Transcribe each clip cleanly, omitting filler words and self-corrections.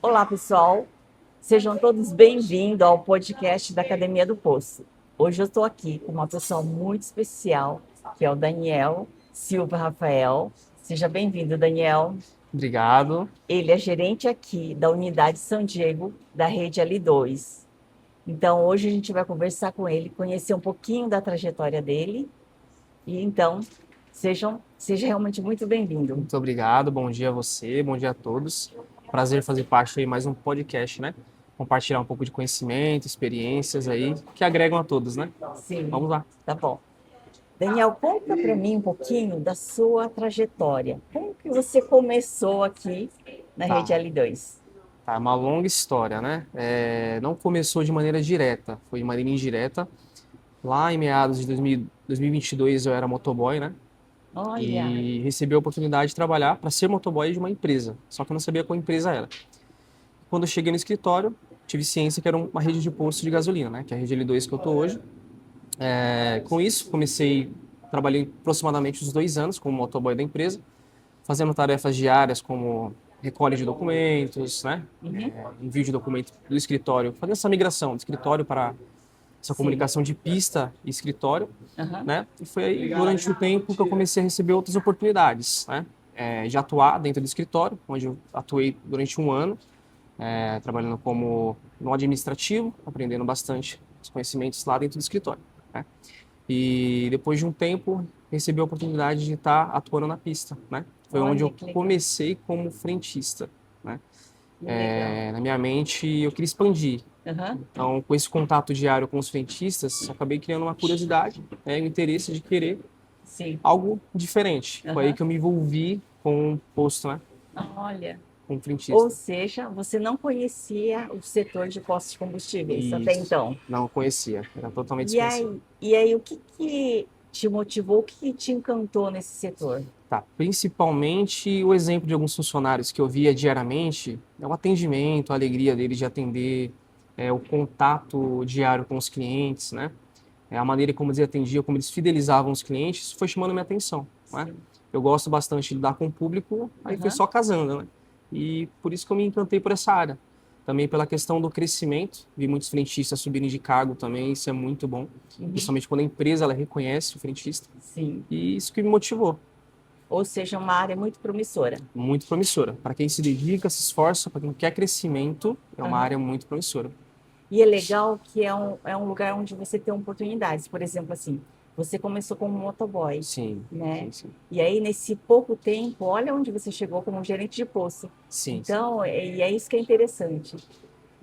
Olá, pessoal. Sejam todos bem-vindos ao podcast da Academia do Poço. Hoje eu estou aqui com uma pessoa muito especial, que é o Daniel Silva Rafael. Seja bem-vindo, Daniel. Obrigado. Ele é gerente aqui da Unidade São Diego, da rede L2. Então, hoje a gente vai conversar com ele, conhecer um pouquinho da trajetória dele. E então, seja realmente muito bem-vindo. Muito obrigado. Bom dia a você, bom dia a todos. Prazer fazer parte de mais um podcast, né? Compartilhar um pouco de conhecimento, experiências aí que agregam a todos, né? Sim, Vamos lá. tá bom. Daniel, conta para mim um pouquinho da sua trajetória. Como que você começou aqui na Rede Tá, L2? tá, uma longa história, né? Não começou de maneira direta, foi de maneira indireta. Lá em meados de 2022 eu era motoboy, né? Olha, E recebi a oportunidade de trabalhar para ser motoboy de uma empresa, só que eu não sabia qual empresa era. Quando eu cheguei no escritório, tive ciência que era uma rede de posto de gasolina, né? Que é a rede L2 que eu tô hoje. Com isso, trabalhei aproximadamente uns 2 anos como motoboy da empresa, fazendo tarefas diárias como recolha de documentos, né? uhum, Envio de documento do escritório, fazendo essa migração do escritório para essa sim, comunicação de pista e escritório, aham, né? E foi aí, durante o tempo que eu comecei a receber outras oportunidades, né? De atuar dentro do escritório, onde eu atuei durante um ano, trabalhando como no administrativo, aprendendo bastante os conhecimentos lá dentro do escritório, né? E depois de um tempo, recebi a oportunidade de estar atuando na pista, né? Foi onde olha eu que legal, comecei como frentista, né? que legal. Na minha mente, eu queria expandir. Aham, Então, com esse contato diário com os frentistas, acabei criando uma curiosidade, né, um interesse de querer sim, algo diferente. Foi aí aham, que eu me envolvi com o posto, né? olha. Como Ou frentista. seja, você não conhecia o setor de postos de combustíveis até Isso. então. Não conhecia, era totalmente E desconhecido. aí, e aí, o que que te motivou, o que que te encantou nesse setor? Tá, principalmente o exemplo de alguns funcionários que eu via diariamente, é o atendimento, a alegria deles de atender, o contato diário com os clientes, né? A maneira como eles atendiam, como eles fidelizavam os clientes, isso foi chamando minha atenção, né? Sim, Eu gosto bastante de lidar com o público, aí foi aham, só casando, né? E por isso que eu me encantei por essa área. Também pela questão do crescimento, vi muitos frentistas subirem de cargo também, isso é muito bom, uhum, principalmente quando a empresa ela reconhece o frentista, sim. e isso que me motivou. Ou seja, uma área muito promissora. Muito promissora. Para quem se dedica, se esforça, para quem quer crescimento, é uma Aham. área muito promissora. E é legal que é um lugar onde você tem oportunidades. Por exemplo, assim, você começou como motoboy, Sim, né? sim, sim. E aí, nesse pouco tempo, olha onde você chegou como gerente de posto. Sim, sim. Então, e é isso que é interessante.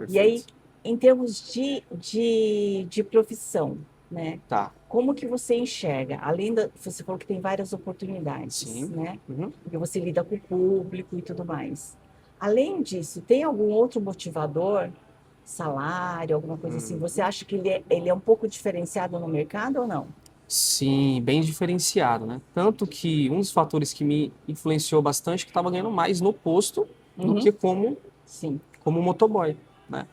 E aí, Perfeito. em termos de profissão, né? Tá. Como que você enxerga? Além da, você falou que tem várias oportunidades, Sim. né? Uhum. Porque você lida com o público e tudo mais. Além disso, tem algum outro motivador? Salário, alguma coisa assim? Você Uhum. acha que ele é um pouco diferenciado no mercado ou não? Sim, bem diferenciado, né? Tanto que um dos fatores que me influenciou bastante é que estava ganhando mais no posto do Uhum, que sim. como motoboy, né?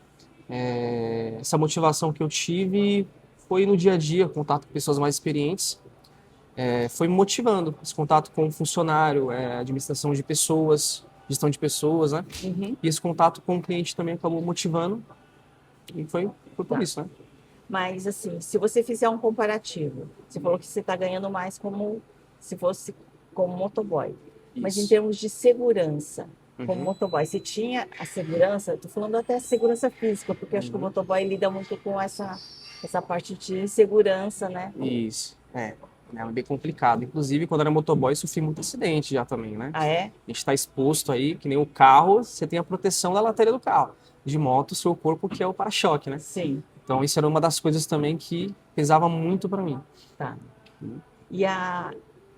Essa motivação que eu tive foi no dia a dia, contato com pessoas mais experientes, foi me motivando. Esse contato com o funcionário, administração de pessoas, gestão de pessoas, né? Uhum, E esse contato com o cliente também acabou motivando e foi por tá. isso, né? Mas, assim, se você fizer um comparativo, você falou que você está ganhando mais como se fosse como motoboy. Mas em Isso. termos de segurança, como Uhum, motoboy, você tinha a segurança, estou falando até segurança física, porque acho que o uhum. motoboy lida muito com essa parte de segurança, né? Isso. É bem complicado. Inclusive, quando era motoboy, sofri muito acidente já também, né? Ah, é? A gente está exposto aí, que nem o carro, você tem a proteção da lateral do carro. De moto, o seu corpo que é o para-choque, né? Sim, Então, isso era uma das coisas também que pesava muito para mim. tá.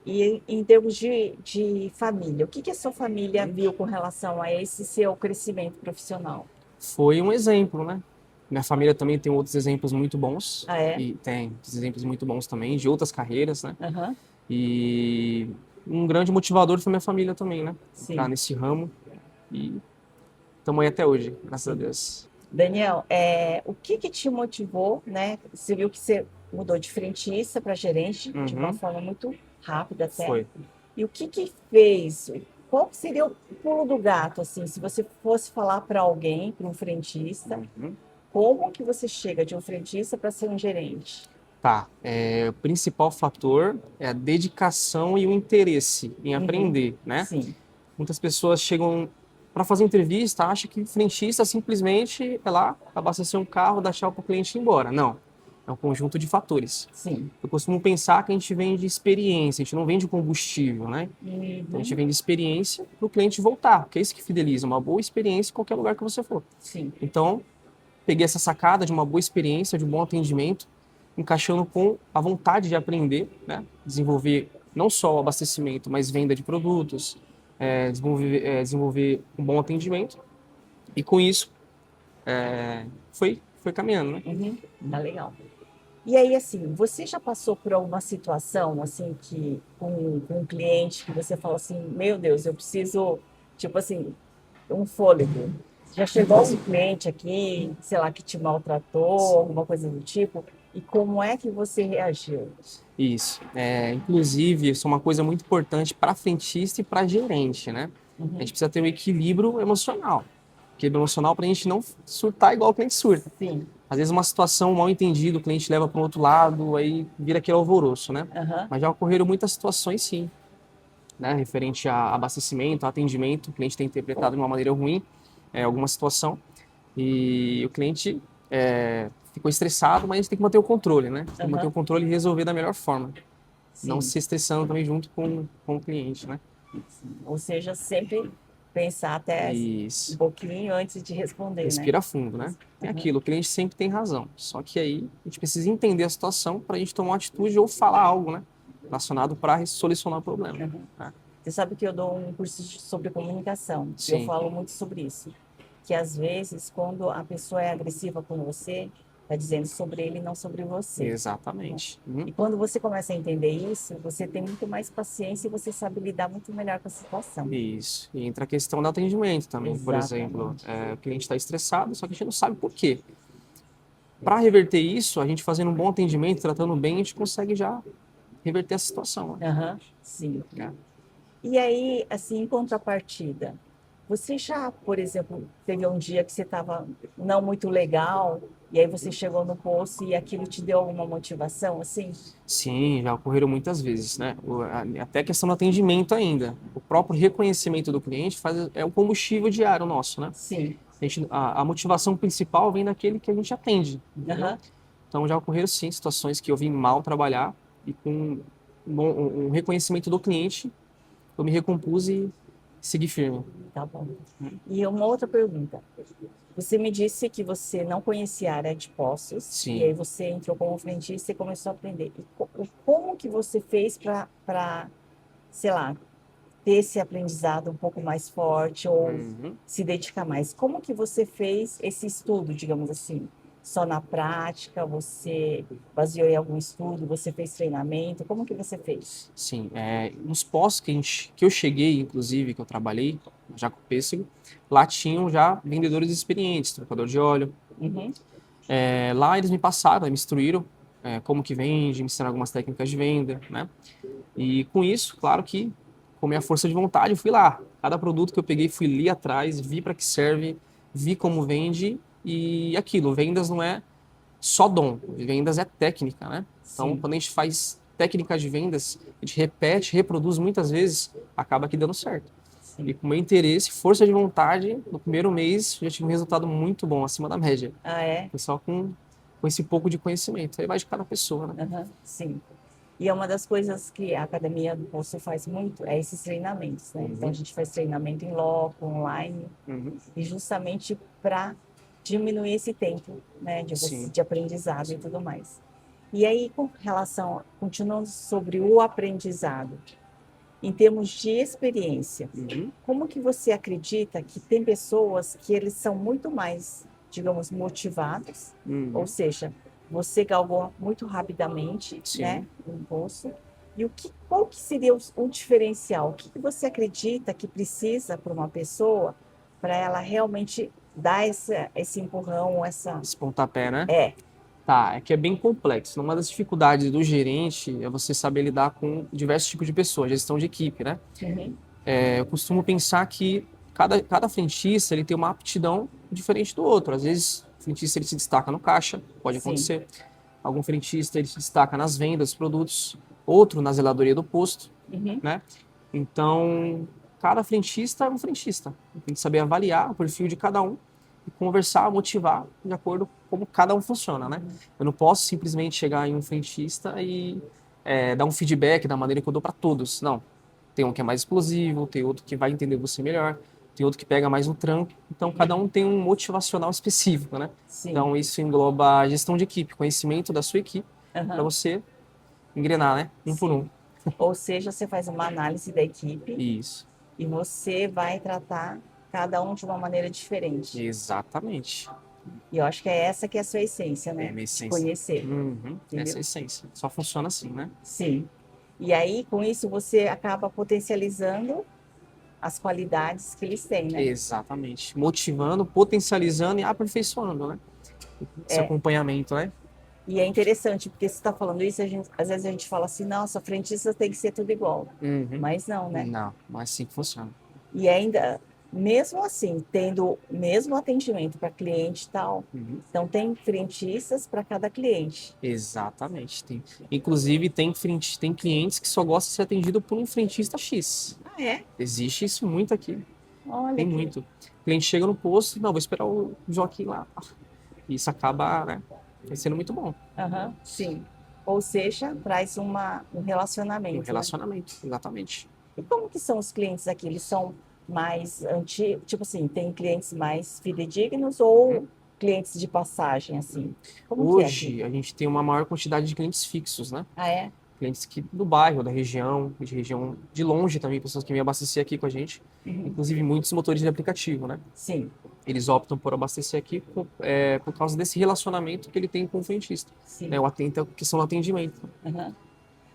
E, em termos de família, o que que a sua família viu com relação a esse seu crescimento profissional? Foi um exemplo, né? Minha família também tem outros exemplos muito bons, Ah, é? e tem outros exemplos muito bons também, de outras carreiras, né? Aham, E um grande motivador foi minha família também, né? Entrar sim, nesse ramo e estamos aí até hoje, graças a sim. Deus. Daniel, o que que te motivou, né? Você viu que você mudou de frentista para gerente de uma Uhum, forma muito rápida até. foi. E o que que fez? qual que seria o pulo do gato, assim, se você fosse falar para alguém, para um frentista, Uhum. como que você chega de um frentista para ser um gerente? Tá, o principal fator é a dedicação e o interesse em Uhum. aprender, né? Sim, Muitas pessoas chegam para fazer entrevista, acham que frentista simplesmente é lá abastecer um carro, dar tchau para o cliente e ir embora. Não, é um conjunto de fatores. sim. Eu costumo pensar que a gente vende experiência, a gente não vende combustível, né? Então a gente Uhum. vende experiência para o cliente voltar, porque é isso que fideliza, uma boa experiência em qualquer lugar que você for. Sim. Então, peguei essa sacada de uma boa experiência, de um bom atendimento, encaixando com a vontade de aprender, né? Desenvolver não só o abastecimento, mas venda de produtos, desenvolver um bom atendimento. E com isso, foi caminhando, né? Uhum. Tá legal. E aí, assim, você já passou por alguma situação, assim, que com um cliente que você fala assim, meu Deus, eu preciso, tipo assim, um fôlego. Já chegou um cliente aqui, sei lá, que te maltratou, alguma coisa do tipo, e como é que você reagiu? Isso. Inclusive, isso é uma coisa muito importante para frentista e para gerente, né? A Uhum. gente precisa ter um equilíbrio emocional. Equilíbrio emocional para a gente não surtar igual o cliente surta. Sim. Às vezes uma situação mal entendida, o cliente leva para um outro lado, aí vira aquele alvoroço, né? Aham. Mas já ocorreram muitas situações, sim, né? Referente a abastecimento, a atendimento, o cliente tem interpretado de uma maneira ruim alguma situação e o cliente ficou estressado, mas a gente tem que manter o controle, né? Tem que manter o Aham. controle e resolver da melhor forma, não Sim. se estressando também junto com o cliente, né? Sim. Ou seja, sempre pensar até um Isso. pouquinho antes de responder, né? Respira fundo, né? Tem Aham. aquilo, o cliente sempre tem razão. Só que aí a gente precisa entender a situação para a gente tomar uma atitude ou falar algo, né? Relacionado para solucionar o problema. Aham. Né? Você sabe que eu dou um curso sobre comunicação e eu Sim, falo muito sobre isso. Que às vezes, quando a pessoa é agressiva com você, está dizendo sobre ele, não sobre você. Né? exatamente. Uhum. E quando você começa a entender isso, você tem muito mais paciência e você sabe lidar muito melhor com a situação. Isso. E entra a questão do atendimento também. Por exemplo, Exatamente. o cliente está estressado, só que a gente não sabe por quê. Para reverter isso, a gente fazendo um bom atendimento, tratando bem, a gente consegue já reverter essa situação. Né? Aham, sim. É. E aí, assim, em contrapartida, você já, por exemplo, teve um dia que você estava não muito legal, e aí você chegou no posto e aquilo te deu alguma motivação, assim? Sim, já ocorreram muitas vezes, né? Até a questão do atendimento ainda. O próprio reconhecimento do cliente é o combustível diário nosso, né? Sim. A motivação principal vem daquele que a gente atende, entendeu? Aham, Então já ocorreram sim situações que eu vim mal trabalhar e com um reconhecimento do cliente, eu me recompus e segui firme. tá bom. E uma outra pergunta. Você me disse que você não conhecia a área de postos, e Sim. aí você entrou como frentista e começou a aprender. E como que você fez para, sei lá, ter esse aprendizado um pouco mais forte ou Uhum. se dedicar mais? Como que você fez esse estudo, digamos assim? Só na prática? Você baseou em algum estudo? Você fez treinamento? Como que você fez? Sim, nos postos que eu cheguei, inclusive, que eu trabalhei, já com o Pêssego, lá tinham já vendedores experientes, trocador de óleo. Uhum, Lá eles me passaram, me instruíram como que vende, me ensinaram algumas técnicas de venda, né? E com isso, claro que com minha força de vontade, eu fui lá. Cada produto que eu peguei, fui ali atrás, vi para que serve, vi como vende e aquilo, vendas não é só dom, vendas é técnica, né? Então, sim, quando a gente faz técnicas de vendas, a gente repete, reproduz muitas vezes, acaba aqui dando certo. E sim. com meu interesse, força de vontade, no primeiro mês já tive um resultado muito bom, acima da média. Ah, é? Foi só com esse pouco de conhecimento. Aí vai de cada pessoa, né? Aham, sim. E é uma das coisas que a Academia do Poço faz muito, é esses treinamentos, né? Então, a Uhum, gente faz treinamento em loco, online, uhum, e justamente para diminuir esse tempo, né, sim. de aprendizado e tudo mais. E aí, com relação, continuando sobre o aprendizado, em termos de experiência, Uhum, como que você acredita que tem pessoas que eles são muito mais, digamos, motivados, ou uhum, seja, você galgou muito rapidamente, né, sim. um posto, e qual que seria o diferencial? O que que você acredita que precisa para uma pessoa para ela realmente dar esse empurrão, essa... Esse pontapé, né? É. Tá, é que é bem complexo. Uma das dificuldades do gerente é você saber lidar com diversos tipos de pessoas, gestão de equipe, né? Uhum. Eu costumo pensar que cada frentista ele tem uma aptidão diferente do outro. Às vezes, o frentista ele se destaca no caixa, pode Sim. acontecer. Algum frentista ele se destaca nas vendas dos produtos, outro na zeladoria do posto, Uhum. né? Então, cada frentista é um frentista. Tem que saber avaliar o perfil de cada um e conversar, motivar de acordo com como cada um funciona, né? Eu não posso simplesmente chegar em um frentista e dar um feedback da maneira que eu dou para todos. Não. Tem um que é mais explosivo, tem outro que vai entender você melhor, tem outro que pega mais no tranco. Então, cada um tem um motivacional específico, né? Sim. Então, isso engloba a gestão de equipe, conhecimento da sua equipe, para Aham. você engrenar, né? Um por um. Sim. Ou seja, você faz uma análise da equipe Isso. e você vai tratar cada um de uma maneira diferente. Exatamente. E eu acho que é essa que é a sua essência, É a né? minha De essência. conhecer, Uhum. Essa é a entendeu? essência. Só funciona assim, né? Sim. E aí, com isso, você acaba potencializando as qualidades que eles têm, né? Exatamente. Motivando, potencializando e aperfeiçoando, né? Esse É, acompanhamento, né? e é interessante, porque você está falando isso, às vezes a gente fala assim, nossa, frentista tem que ser tudo igual. Uhum. Mas não, né? Não é assim que funciona. E ainda, mesmo assim, tendo o mesmo atendimento para cliente e tal, Uhum. então tem frentistas para cada cliente. Exatamente. Inclusive, tem clientes que só gostam de ser atendido por um frentista X. Ah, é? Existe isso muito aqui. Olha Tem que. muito. O cliente chega no posto, não, vou esperar o Joaquim lá. Isso acaba, né, sendo muito bom. Aham, sim. Ou seja, traz um Um relacionamento, né? relacionamento, exatamente. E como que são os clientes aqui? Eles são mais antigos, tipo assim, tem clientes mais fidedignos ou Uhum. clientes de passagem, assim? Como que é aqui? Hoje, a gente tem uma maior quantidade de clientes fixos, né? Ah, é? Clientes que do bairro, da região, de região de longe também, pessoas que vêm abastecer aqui com a gente. Uhum. Inclusive, muitos motores de aplicativo, né? Sim, Eles optam por abastecer aqui por causa desse relacionamento que ele tem com o frentista. Né? sim. O atento, a questão do atendimento. Aham.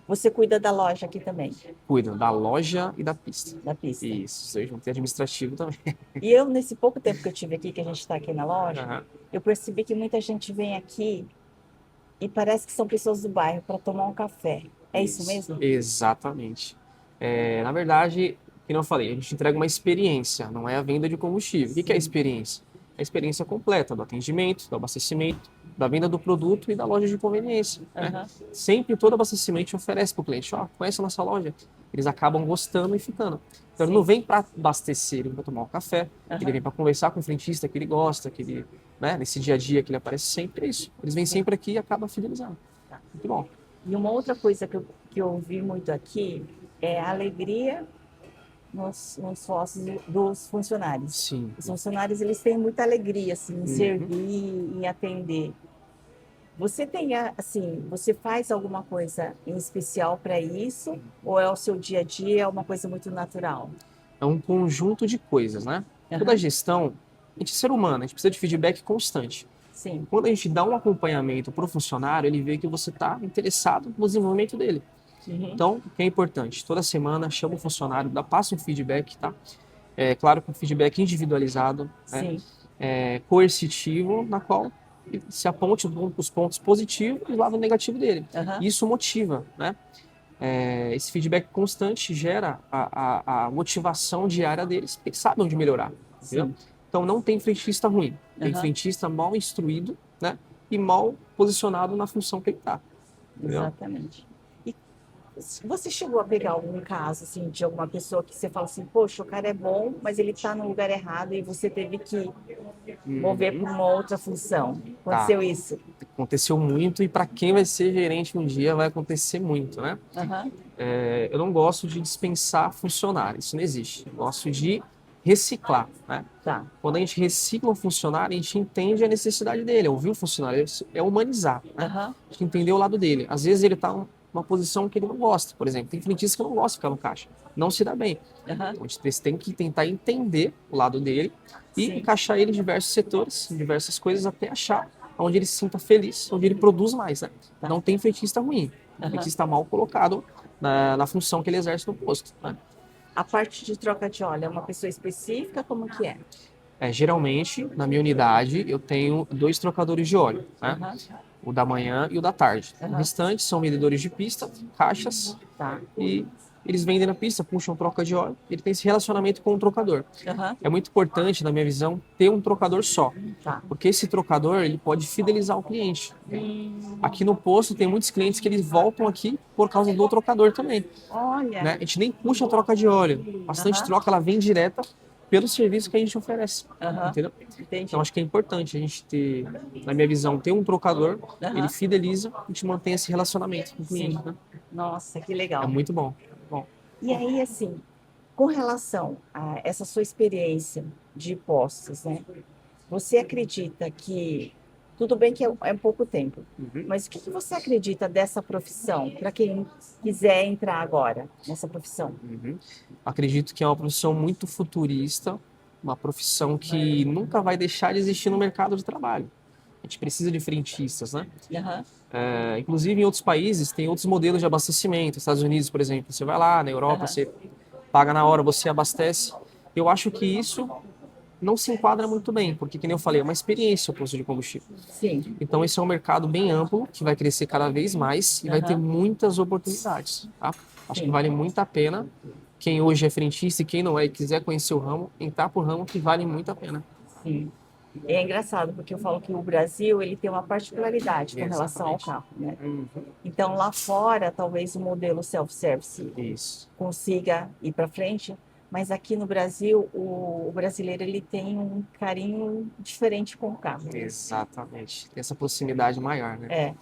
Você cuida da loja aqui também, Cuida da loja e da pista. da pista. Isso, vocês vão ter administrativo também. E eu, nesse pouco tempo que eu tive aqui, que a gente está aqui na loja, Aham. eu percebi que muita gente vem aqui e parece que são pessoas do bairro para tomar um café. É isso Isso, mesmo? exatamente. Na verdade, como eu falei, a gente entrega uma experiência, não é a venda de combustível. O que que é a Sim. experiência? É a experiência completa do atendimento, do abastecimento, da venda do produto e da loja de conveniência, né? Aham. Sempre todo abastecimento oferece para o cliente, ó, conhece a nossa loja? Eles acabam gostando e ficando. Então ele não Sim. vem para abastecer, ele vem para tomar um café, ele Aham. vem para conversar com o frentista que ele gosta, que ele, né, nesse dia a dia que ele aparece sempre, é isso. Eles vêm Sim. sempre aqui e acabam fidelizando. Tá. Muito bom. E uma outra coisa que eu vi muito aqui é a alegria nos sócios dos funcionários. Sim. Os funcionários, eles têm muita alegria, assim, em Uhum. servir, em atender. Você tem, assim, você faz alguma coisa em especial para isso? Ou é o seu dia a dia, é uma coisa muito natural? É um conjunto de coisas, né? Toda Aham, gestão, a gente é ser humano, a gente precisa de feedback constante. sim. Quando a gente dá um acompanhamento para o funcionário, ele vê que você está interessado no desenvolvimento dele. Uhum, Então, o que é importante? Toda semana chama o funcionário, passa um feedback, tá? É claro que um feedback individualizado, né? sim. Coercitivo, na qual ele se aponte os pontos positivos e o lado negativo dele. Aham, E isso motiva, né? Esse feedback constante gera a motivação diária deles, porque eles sabem onde melhorar, entendeu? sim. Então não tem frentista ruim, tem Aham, frentista mal instruído, né? E mal posicionado na função que ele está, entendeu? exatamente. E você chegou a pegar algum caso, assim, de alguma pessoa que você fala assim, poxa, o cara é bom, mas ele está no lugar errado e você teve que mover Uhum. para uma outra função. Tá, Aconteceu isso? aconteceu muito e para quem vai ser gerente um dia vai acontecer muito, né? Aham, Eu não gosto de dispensar funcionário, isso não existe. Eu gosto de reciclar, né? tá. Quando a gente recicla um funcionário, a gente entende a necessidade dele, ouvir o funcionário, é humanizar, né? Aham, A gente entender o lado dele. Às vezes ele está numa posição que ele não gosta, por exemplo. Tem frentista que não gosta de ficar no caixa, não se dá bem. aham, Então a gente tem que tentar entender o lado dele e sim. encaixar ele em diversos setores, em diversas coisas, até achar onde ele se sinta feliz, onde ele produz mais, né? Tá. Não tem frentista ruim, tem Aham. frentista mal colocado na função que ele exerce no posto, né? A parte de troca de óleo é uma pessoa específica? Como que é? Geralmente, na minha unidade, eu tenho dois trocadores de óleo, né? Aham, O da manhã e o da tarde. O aham, restante são vendedores de pista, caixas tá. e eles vendem na pista, puxam troca de óleo, ele tem esse relacionamento com o trocador. Aham. É muito importante, na minha visão, ter um trocador só, Tá. porque esse trocador ele pode fidelizar o cliente. Aqui no posto tem muitos clientes que eles voltam aqui por causa do trocador também, né? Olha. A gente nem puxa a troca de óleo, bastante Aham. troca ela vem direta pelo serviço que a gente oferece, Aham. entendeu? Entendi. Então acho que é importante a gente ter, na minha visão, ter um trocador, Aham. ele fideliza e te mantém esse relacionamento com o cliente, Sim. né? Nossa, que É legal. muito bom. Bom, E aí, assim, com relação a essa sua experiência de postos, né? Você acredita que, tudo bem que é pouco tempo, mas o que que você acredita dessa profissão, para quem quiser entrar agora nessa profissão? acredito que é uma profissão muito futurista, uma profissão que nunca vai deixar de existir no mercado de trabalho. A gente precisa de frentistas, né? Aham. Inclusive em outros países tem outros modelos de abastecimento. Estados Unidos, por exemplo, você vai lá, na Europa, Aham. você paga na hora, você abastece. Eu acho que isso não se enquadra muito bem, porque, como eu falei, é uma experiência o posto de combustível. Sim. Então, esse é um mercado bem amplo, que vai crescer cada vez mais e vai ter Aham. muitas oportunidades, tá? Acho que Sim. vale muito a pena. Quem hoje é frentista e quem não é e quiser conhecer o ramo, entrar por ramo que vale muito a pena. Sim. É engraçado, porque eu falo que o Brasil ele tem uma particularidade com relação ao Exatamente. carro, né? Então, lá fora, talvez o modelo self-service Isso. consiga ir para frente, mas aqui no Brasil, o brasileiro ele tem um carinho diferente com o carro. Exatamente. Tem essa proximidade maior, né? É,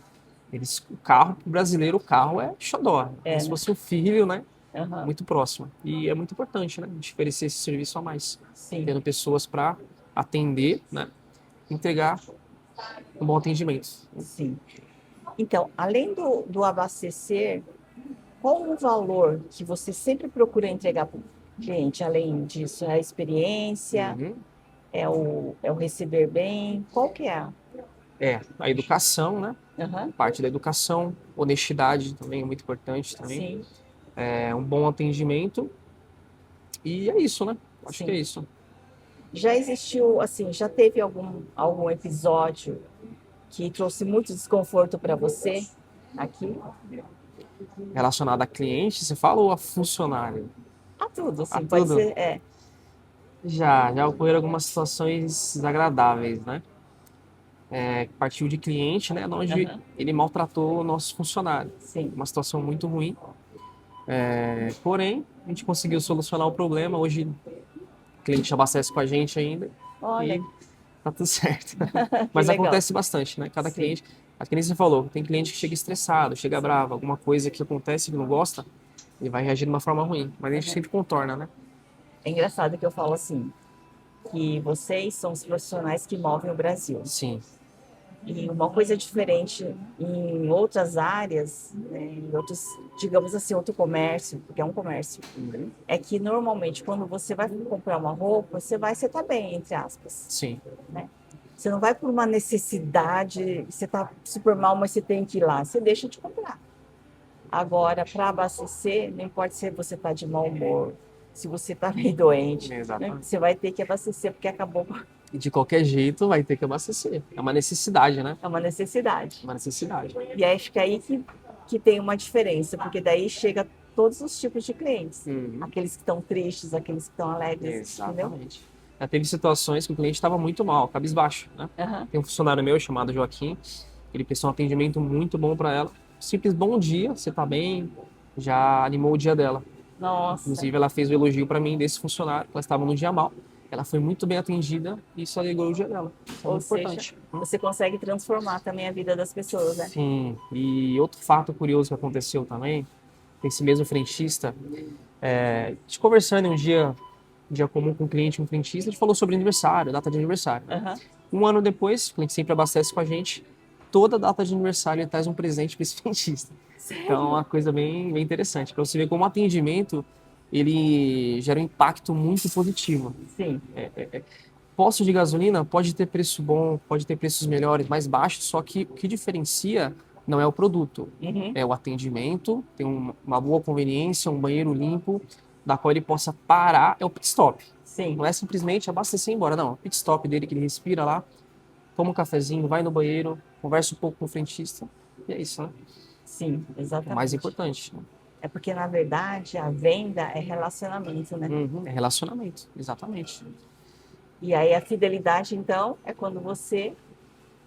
O carro, pro brasileiro, o carro é xodó. Como é, se né? fosse um filho, né? Aham. Muito próximo. E é muito importante, né? A gente oferecer esse serviço a mais. Sim, Tendo pessoas para atender, né? Entregar um bom atendimento. sim. Então, além do abastecer, qual o valor que você sempre procura entregar para o cliente? Além disso, é a experiência, Uhum. é o receber bem? Qual que é? A educação, né? Aham. Parte da educação, honestidade também é muito importante também. Sim, É um bom atendimento e é isso, né? Acho que é sim. isso. Já existiu, assim, já teve algum episódio que trouxe muito desconforto para você aqui? Relacionado a cliente, você fala ou a funcionário? A tudo, A assim, pode tudo? ser, Já ocorreram algumas situações desagradáveis, né? Partiu de cliente, né? Onde aham, ele maltratou o nosso funcionário. sim. Uma situação muito ruim. Porém, a gente conseguiu solucionar o problema. Hoje o cliente abastece com a gente ainda Olha, e tá tudo certo. que Mas legal. acontece bastante, né? Cada Sim, cliente, a que nem você falou, tem cliente que chega estressado, chega bravo, alguma coisa que acontece que não gosta, ele vai reagir de uma forma ruim. Mas a gente aham. sempre contorna, né? É engraçado que eu falo assim, que vocês são os profissionais que movem o Brasil. Sim. E uma coisa diferente em outras áreas, né, em outros, digamos assim, outro comércio, porque é um comércio, é que normalmente quando você vai comprar uma roupa, você tá bem, entre aspas, Sim. né? Você não vai por uma necessidade, você tá super mal, mas você tem que ir lá, você deixa de comprar. Agora, para abastecer, não importa se você está de mau humor, se você está meio doente, né? Exatamente. Você vai ter que abastecer porque acabou, E de qualquer jeito vai ter que abastecer. É uma necessidade, né? é uma necessidade. Uma necessidade. E acho que é aí que tem uma diferença, porque daí chega todos os tipos de clientes. Uhum. Aqueles que estão tristes, aqueles que estão alegres, entendeu? Exatamente. Já teve situações que o cliente estava muito mal, cabisbaixo, né? Aham. Tem um funcionário meu chamado Joaquim, ele prestou um atendimento muito bom para ela. Simples bom dia, você tá bem, já animou o dia dela. Nossa, Inclusive, ela fez o elogio para mim desse funcionário, que ela estava no dia mal. Ela foi muito bem atendida e isso alegrou o dia dela. Isso é ou muito seja, importante. você consegue transformar também a vida das pessoas, né? Sim, e outro fato curioso que aconteceu também, esse mesmo frentista, a gente conversando em um dia comum com um cliente, um frentista, a gente falou sobre aniversário, data de aniversário. Aham. Um ano depois, o cliente sempre abastece com a gente, toda data de aniversário ele traz um presente para esse frentista. Então é uma coisa bem interessante, para você ver como o atendimento ele gera um impacto muito positivo. Sim, Posto de gasolina pode ter preço bom, pode ter preços melhores, mais baixos, só que o que diferencia não é o produto, uhum, é o atendimento, tem uma boa conveniência, um banheiro limpo, da qual ele possa parar, é o pit stop. sim, Não é simplesmente abastecer e ir embora, não. O pit stop dele que ele respira lá, toma um cafezinho, vai no banheiro, conversa um pouco com o frentista, e é isso, né? sim, O mais exatamente. importante. É porque, na verdade, a venda é relacionamento, né? É relacionamento, exatamente. E aí a fidelidade, então, é quando você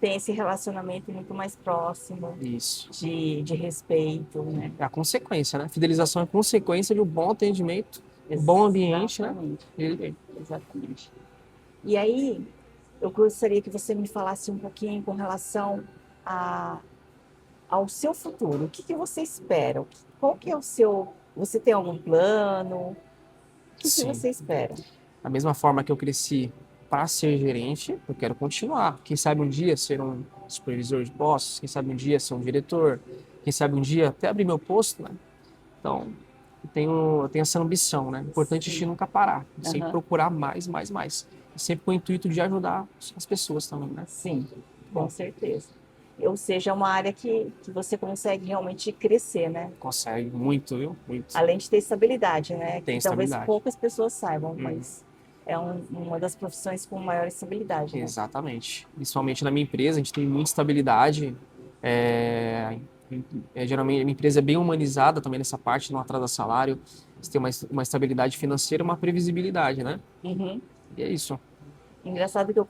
tem esse relacionamento muito mais próximo, Isso. de respeito, né? É a consequência, né? Fidelização é consequência de um bom atendimento, um bom ambiente, né? Exatamente, E- exatamente. E aí, eu gostaria que você me falasse um pouquinho com relação a, ao seu futuro. O que que você espera? Qual que é o seu... Você tem algum plano? O que que Sim. você espera? Da mesma forma que eu cresci para ser gerente, eu quero continuar. Quem sabe um dia ser um supervisor de postos, quem sabe um dia ser um diretor, quem sabe um dia até abrir meu posto, né? Então, eu tenho essa ambição, né? Importante a gente Sim. nunca parar, sempre Aham. procurar mais, mais, mais. E sempre com o intuito de ajudar as pessoas também, né? Sim, com Bom, certeza. Ou seja, é uma área que você consegue realmente crescer, né? consegue muito, viu? Muito. Além de ter estabilidade, né? Tem Que talvez estabilidade. poucas pessoas saibam, Uhum. mas é uma das profissões com maior estabilidade, né? Exatamente. Principalmente na minha empresa, a gente tem muita estabilidade. É, geralmente, a minha empresa é bem humanizada também nessa parte, não atrasa salário. Você tem uma estabilidade financeira, uma previsibilidade, né? Uhum. E é isso. Engraçado que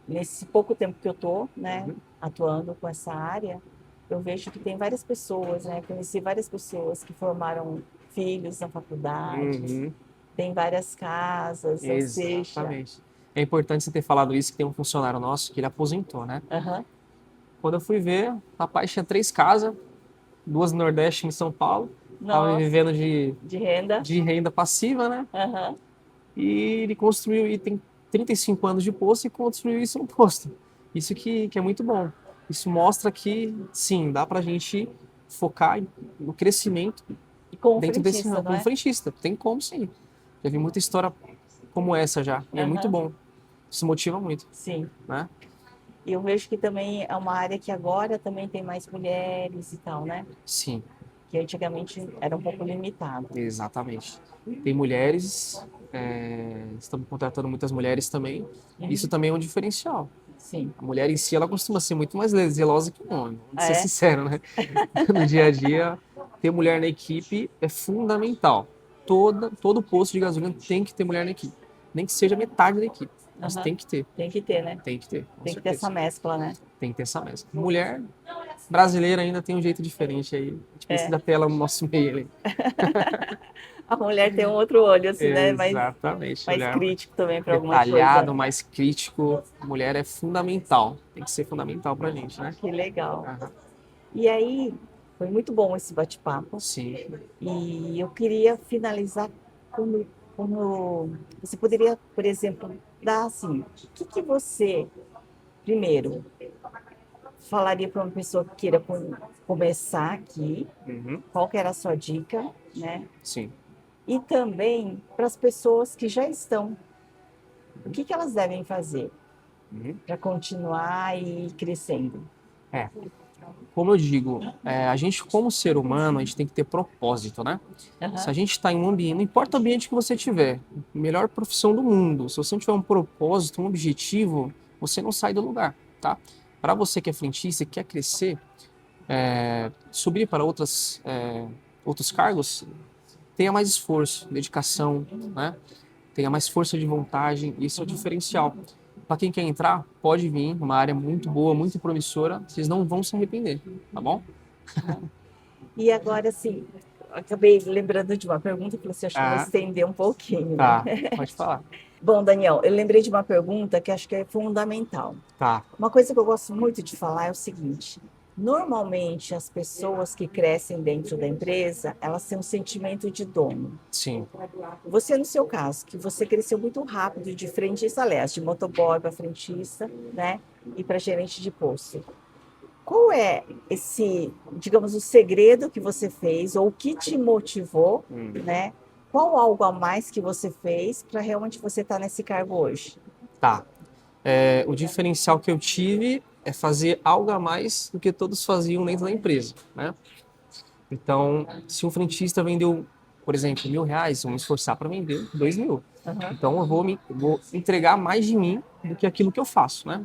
nesse pouco tempo que eu tô, né, Uhum. atuando com essa área, eu vejo que tem várias pessoas, né? Conheci várias pessoas que formaram filhos na faculdade, Uhum. tem várias casas, ou seja, Exatamente. É importante você ter falado isso, que tem um funcionário nosso que ele aposentou, né? aham, Quando eu fui ver, o rapaz tinha 3 casas, 2 no Nordeste, em São Paulo. Tava nossa, vivendo de, de renda, de renda passiva, né? aham, E ele construiu, e tem 35 anos de posto e construiu isso no posto. Isso que é muito bom. Isso mostra que, sim, dá pra gente focar no crescimento e como dentro desse frentista, ramo, não como é? frentista. Tem como, sim. Já vi muita história como essa já, e é muito Aham, bom. Isso motiva muito, sim. né? E eu vejo que também é uma área que agora também tem mais mulheres e tal, né? Sim, Que antigamente era um pouco limitado. exatamente. Tem mulheres, estamos contratando muitas mulheres também. Isso Uhum, também é um diferencial. sim. A mulher em si, ela costuma ser muito mais zelosa que o homem, vamos Ah, ser é? sinceros, né? No dia a dia, ter mulher na equipe é fundamental. Todo posto de gasolina tem que ter mulher na equipe. Nem que seja metade da equipe, mas Aham. tem que ter, Tem que ter, né? com Tem que ter essa certeza. mescla, né? Tem que ter essa mesma. Mulher brasileira ainda tem um jeito diferente aí. A gente É. precisa ter ela no nosso meio ali. A mulher tem um outro olho, assim, né? Exatamente, Mais mulher crítico também para alguma coisa. detalhado, mais crítico. Mulher é fundamental. Tem que ser fundamental pra gente, né? Que legal. Aham. E aí, foi muito bom esse bate-papo. Sim. E eu queria finalizar como você poderia, por exemplo, dar assim, o que que você, primeiro, falaria para uma pessoa que queira começar aqui, Uhum. qual que era a sua dica, né? Sim. E também para as pessoas que já estão, o que que elas devem fazer Uhum. para continuar e ir crescendo? É, como eu digo, a gente como ser humano, a gente tem que ter propósito, né? Se a Aham, gente está em um ambiente, não importa o ambiente que você tiver, melhor profissão do mundo, se você não tiver um propósito, um objetivo, você não sai do lugar, tá? Para você que é frentista e quer crescer, subir para outros cargos, tenha mais esforço, dedicação, né? Tenha mais força de vontade, isso é o diferencial. Para quem quer entrar, pode vir, uma área muito boa, muito promissora, vocês não vão se arrepender, tá bom? aham. E agora, assim, acabei lembrando de uma pergunta que você acho que eu vou Ah, estender um pouquinho, né? tá, pode falar. Bom, Daniel, eu lembrei de uma pergunta que acho que é fundamental. Tá, Uma coisa que eu gosto muito de falar é o seguinte: normalmente as pessoas que crescem dentro da empresa, elas têm um sentimento de dono. sim. Você, no seu caso, que você cresceu muito rápido de frentista, aliás, de motoboy para frentista, né? E para gerente de posto. Qual é esse, digamos, o segredo que você fez ou o que te motivou, Hum. né? Qual algo a mais que você fez para realmente você estar nesse cargo hoje? Tá. O diferencial que eu tive é fazer algo a mais do que todos faziam dentro da empresa, né? Então, se um frentista vendeu, por exemplo, R$ 1.000, eu vou me esforçar para vender 2.000. Aham. Então, eu vou entregar mais de mim do que aquilo que eu faço, né?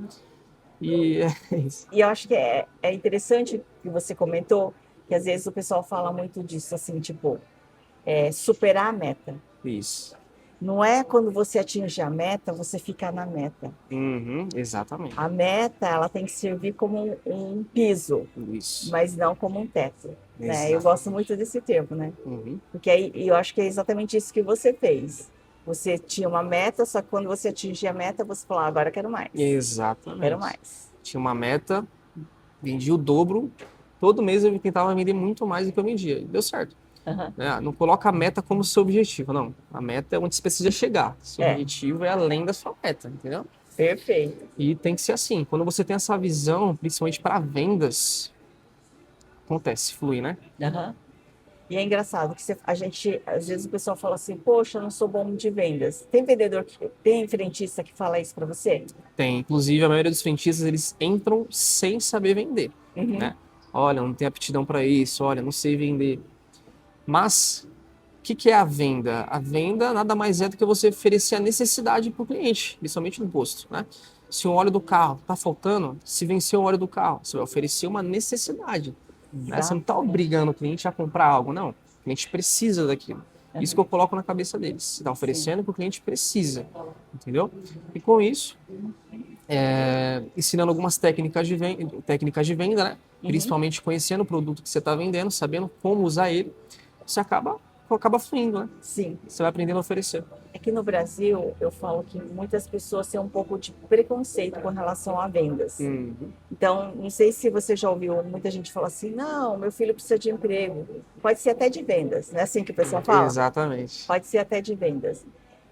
E é isso. E eu acho que é interessante que você comentou que às vezes o pessoal fala muito disso, assim, tipo, superar a meta. Isso. Não é quando você atinge a meta, você fica na meta. Uhum, exatamente. A meta, ela tem que servir como um piso, Isso. mas não como um teto, né? Eu Exatamente. gosto muito desse termo, né? Uhum. Porque aí eu acho que é exatamente isso que você fez. Você tinha uma meta, só que quando você atingia a meta, você falava, agora eu quero mais. Exatamente. Quero mais. Tinha uma meta, vendia o dobro. Todo mês eu tentava vender muito mais do que eu vendia. E deu certo. Aham. Né? Não coloca a meta como seu objetivo, não. A meta é onde você precisa chegar. Seu É, objetivo é além da sua meta, entendeu? perfeito. E tem que ser assim. Quando você tem essa visão, principalmente para vendas, acontece, flui, né? Aham. E é engraçado que a gente, às vezes o pessoal fala assim, poxa, eu não sou bom de vendas. Tem vendedor tem frentista que fala isso para você? Tem. Inclusive, a maioria dos frentistas, eles entram sem saber vender, Uhum. né? Olha, não tenho aptidão para isso, olha, não sei vender. Mas, o que que é a venda? A venda nada mais é do que você oferecer a necessidade para o cliente, principalmente no posto, né? Se o óleo do carro está faltando, se vencer o óleo do carro, você vai oferecer uma necessidade, né? Você não está Exatamente. obrigando o cliente a comprar algo, não. O cliente precisa daquilo. Isso que eu coloco na cabeça deles. Você está Sim. oferecendo o que o cliente precisa, entendeu? E com isso, ensinando algumas técnicas de venda, né? Uhum. Principalmente conhecendo o produto que você está vendendo, sabendo como usar ele, você acaba fluindo, né? Sim. Você vai aprendendo a oferecer. Aqui no Brasil, eu falo que muitas pessoas têm um pouco de preconceito com relação a vendas. Uhum. Então, não sei se você já ouviu muita gente falar assim, não, meu filho precisa de emprego. Pode ser até de vendas, não é assim que o pessoal fala? Exatamente. Pode ser até de vendas.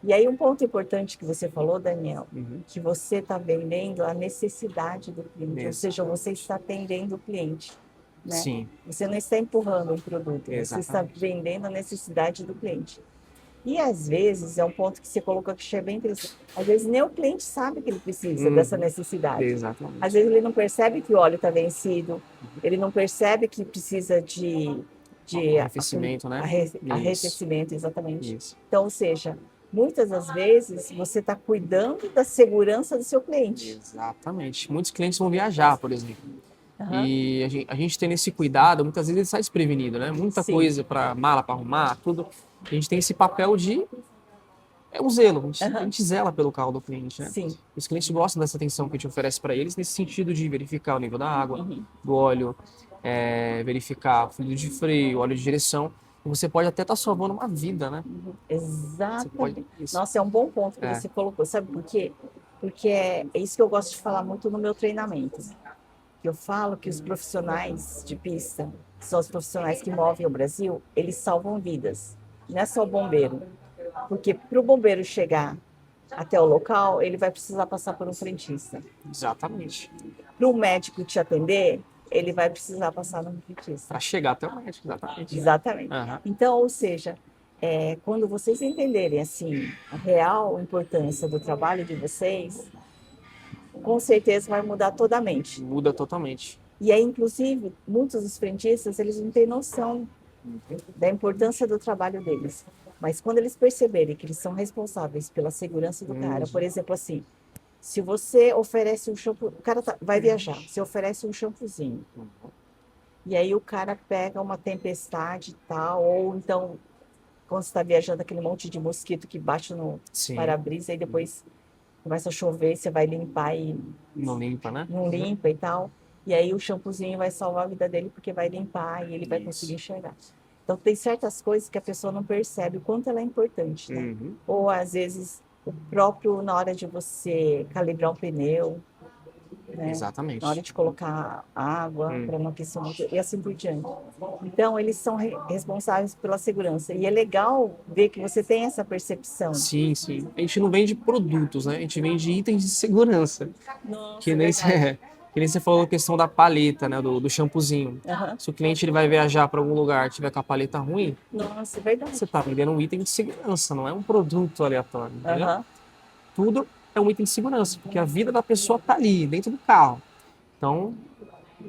E aí, um ponto importante que você falou, Daniel, Uhum. que você está vendendo a necessidade do cliente, ou Isso. seja, você está atendendo o cliente, né? Sim, Você não está empurrando um produto, você está exatamente. vendendo a necessidade do cliente. E às vezes, é um ponto que você colocou que achei bem interessante, às vezes nem o cliente sabe que ele precisa dessa Uhum. necessidade. Exatamente. Às vezes ele não percebe que o óleo está vencido, ele não percebe que precisa de Arrefecimento, né? Isso. arrefecimento, exatamente. Isso. Então, ou seja, muitas das vezes você está cuidando da segurança do seu cliente. Exatamente. Muitos clientes vão viajar, por exemplo. Aham. E a gente tem esse cuidado, muitas vezes ele sai desprevenido, né? Muita Sim. coisa para mala, para arrumar, tudo. A gente tem esse papel de um zelo, a Aham. gente zela pelo carro do cliente, né? Sim. Os clientes gostam dessa atenção que a gente oferece para eles nesse sentido de verificar o nível da água, Uhum. do óleo, verificar fluido de freio, óleo de direção. E você pode até estar salvando uma vida, né? Você pode. Exatamente. Isso. Nossa, é um bom ponto que É. você colocou. Sabe por quê? Porque é isso que eu gosto de falar muito no meu treinamento. Eu falo que os profissionais de pista, que são os profissionais que movem o Brasil, eles salvam vidas. Não é só o bombeiro. Porque para o bombeiro chegar até o local, ele vai precisar passar por um frentista. Exatamente. Para o médico te atender, ele vai precisar passar no frentista. Para chegar até o médico, exatamente. Exatamente. Aham. Então, ou seja, quando vocês entenderem assim a real importância do trabalho de vocês, com certeza vai mudar toda a mente. Muda totalmente. E aí, inclusive, muitos dos frentistas, eles não têm noção da importância do trabalho deles. Mas quando eles perceberem que eles são responsáveis pela segurança do cara, por exemplo, assim, se você oferece um shampoo, o cara vai viajar, você oferece um shampoozinho, e aí o cara pega uma tempestade e tal, ou então, quando você está viajando, aquele monte de mosquito que bate no Sim. para-brisa, e depois começa a chover, você vai limpar e Não limpa, né? não limpa e tal. E aí o shampoozinho vai salvar a vida dele porque vai limpar e ele vai Isso. conseguir enxergar. Então tem certas coisas que a pessoa não percebe o quanto ela é importante, né? Uhum. Ou às vezes o próprio na hora de você calibrar um pneu, né? Exatamente. Na hora de colocar água para não aquecer muito e assim por diante. Então eles são responsáveis pela segurança e é legal ver que você tem essa percepção. Sim, sim. A gente não vende produtos, né? A gente vende itens de segurança. Nossa, Que nem você, que nem você falou a questão da paleta, né? Do shampoozinho. Aham. Se o cliente ele vai viajar para algum lugar e tiver com a paleta ruim, Nossa, é verdade. você está vendendo um item de segurança, não é um produto aleatório, entendeu? Aham. Tudo é um item de segurança, porque a vida da pessoa está ali, dentro do carro. Então,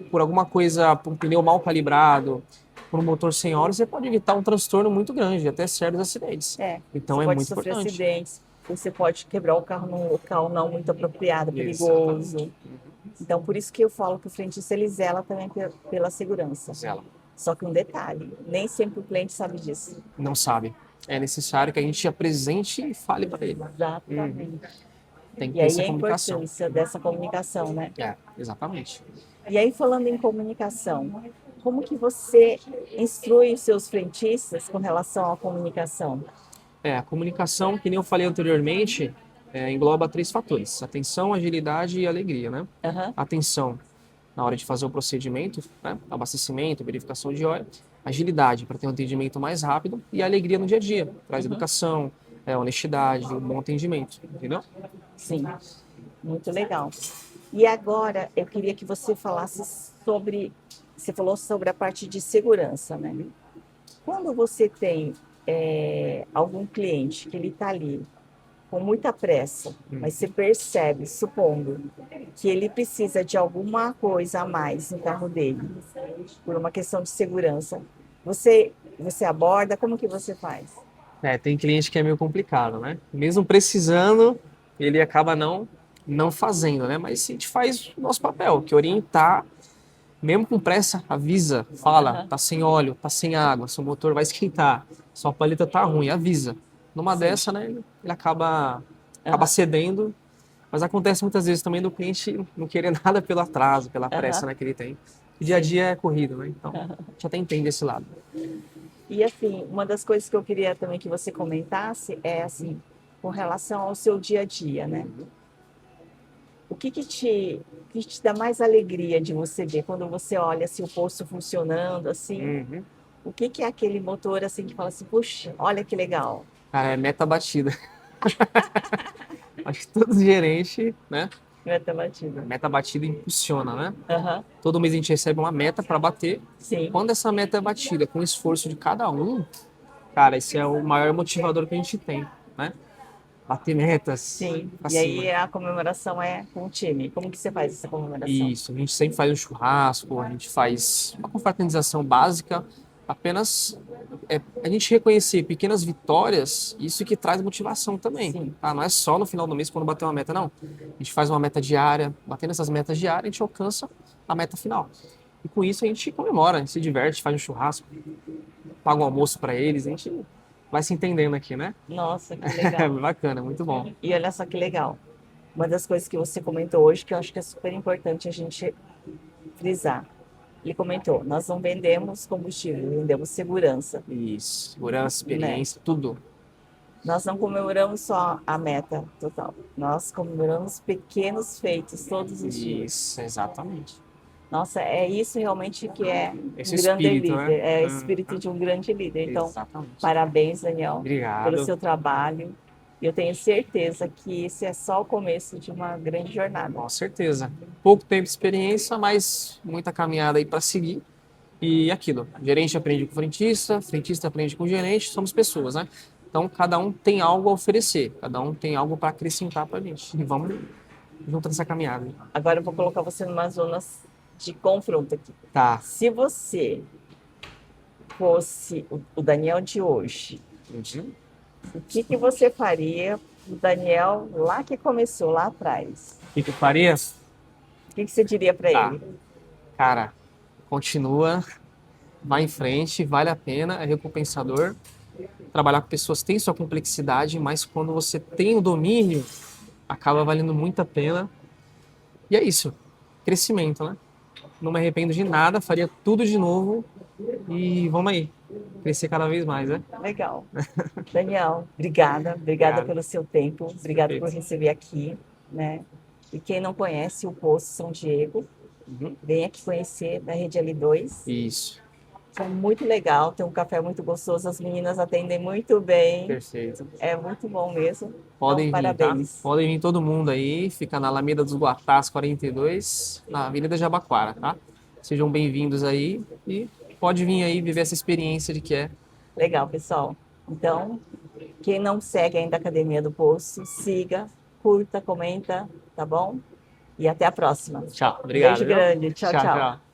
por alguma coisa, por um pneu mal calibrado, por um motor sem óleo, você pode evitar um transtorno muito grande, até sérios acidentes. Então Você é pode muito sofrer importante. acidentes, você pode quebrar o carro num local não muito apropriado, perigoso. Exatamente. Então, por isso que eu falo que o frentista ele zela também pela segurança. Zela. Só que um detalhe, nem sempre o cliente sabe disso. Não sabe. É necessário que a gente apresente e fale para ele. Exatamente. Tem que E ter aí essa a comunicação. importância dessa comunicação, né? É, exatamente. E aí, falando em comunicação, como que você instrui os seus frentistas com relação à comunicação? A comunicação, que nem eu falei anteriormente, engloba três fatores: atenção, agilidade e alegria, né? Aham, Atenção na hora de fazer o procedimento, né? Abastecimento, verificação de óleo, agilidade para ter um atendimento mais rápido e alegria no dia a dia, traz uhum, educação, honestidade, um bom atendimento, entendeu? sim, muito legal. E agora eu queria que você falasse sobre, você falou sobre a parte de segurança, né? Quando você tem algum cliente que ele está ali com muita pressa, mas você percebe, supondo, que ele precisa de alguma coisa a mais no carro dele, por uma questão de segurança, você aborda, como que você faz? Tem cliente que é meio complicado, né? Mesmo precisando, ele acaba não fazendo, né? Mas a gente faz o nosso papel, que é orientar, mesmo com pressa, avisa, fala, Aham, tá sem óleo, tá sem água, seu motor vai esquentar, sua paleta tá ruim, avisa. Numa sim, dessa, né, ele acaba aham, cedendo, mas acontece muitas vezes também do cliente não querer nada pelo atraso, pela pressa, aham, né, que ele tem. O dia a sim. dia é corrido, né? Então, a gente até entende esse lado. E assim, uma das coisas que eu queria também que você comentasse é assim, com relação ao seu dia a dia, né? O que te dá mais alegria de você ver quando você olha assim, o posto funcionando, assim? Uhum. O que que é aquele motor assim que fala assim, puxa, olha que legal, Cara, é meta batida. Acho que todo gerente, né? meta batida. Meta batida impulsiona, né? Aham, Todo mês a gente recebe uma meta para bater. sim, Quando essa meta é batida com o esforço de cada um, cara, esse é o maior motivador que a gente tem, né? Bater metas sim. pra E aí cima. a comemoração é com o time. Como que você faz essa comemoração? Isso, a gente sempre faz um churrasco, a gente faz uma confraternização básica, apenas a gente reconhecer pequenas vitórias, isso que traz motivação também, Sim, tá? Não é só no final do mês quando bater uma meta, não. A gente faz uma meta diária, batendo essas metas diárias, a gente alcança a meta final. E com isso a gente comemora, a gente se diverte, faz um churrasco, paga um almoço para eles, a gente vai se entendendo aqui, né? nossa, que legal. Bacana, muito bom. E olha só que legal. Uma das coisas que você comentou hoje, que eu acho que é super importante a gente frisar. Ele comentou, nós não vendemos combustível, vendemos segurança, Isso, segurança, né? experiência, tudo. Nós não comemoramos só a meta total, nós comemoramos pequenos feitos todos os dias. Isso, exatamente. Nossa, é isso realmente que é Esse um grande espírito, né? líder, é o espírito Uhum. de um grande líder. Então, Exatamente. parabéns, Daniel, pelo Obrigado, seu trabalho. Eu tenho certeza que esse é só o começo de uma grande jornada. com certeza. Pouco tempo de experiência, mas muita caminhada aí para seguir. E aquilo, gerente aprende com frentista, frentista aprende com gerente, somos pessoas, né? Então, cada um tem algo a oferecer, cada um tem algo para acrescentar para a gente. E vamos junto nessa caminhada. Agora eu vou colocar você numa zona de confronto aqui. Tá. Se você fosse o Daniel de hoje, Uhum. o que que você faria o Daniel lá que começou, lá atrás? O que que eu faria? O que que você diria para Tá. ele? Cara, continua, vai em frente, vale a pena, é recompensador. Trabalhar com pessoas tem sua complexidade, mas quando você tem o domínio, acaba valendo muito a pena. E é isso, crescimento, né? Não me arrependo de nada, faria tudo de novo e vamos aí, crescer cada vez mais, né? Legal. Daniel, obrigada, obrigada Obrigado. pelo seu tempo, obrigada por Perfeito. receber aqui, né? E quem não conhece o Poço São Diego, Uhum. vem aqui conhecer da Rede L2. Isso, É muito legal, tem um café muito gostoso, as meninas atendem muito bem, perfeito. é muito bom mesmo. Então, Podem vir, tá? parabéns. Podem vir todo mundo aí, fica na Alameda dos Guatás 42, na Avenida Jabaquara, tá? Sejam bem-vindos aí e pode vir aí viver essa experiência de que é. Legal, pessoal. Então, quem não segue ainda a Academia do Poço, siga, curta, comenta, tá bom? E até a próxima. Tchau, Um obrigado, beijo viu? grande. Tchau, Tchau, tchau. tchau.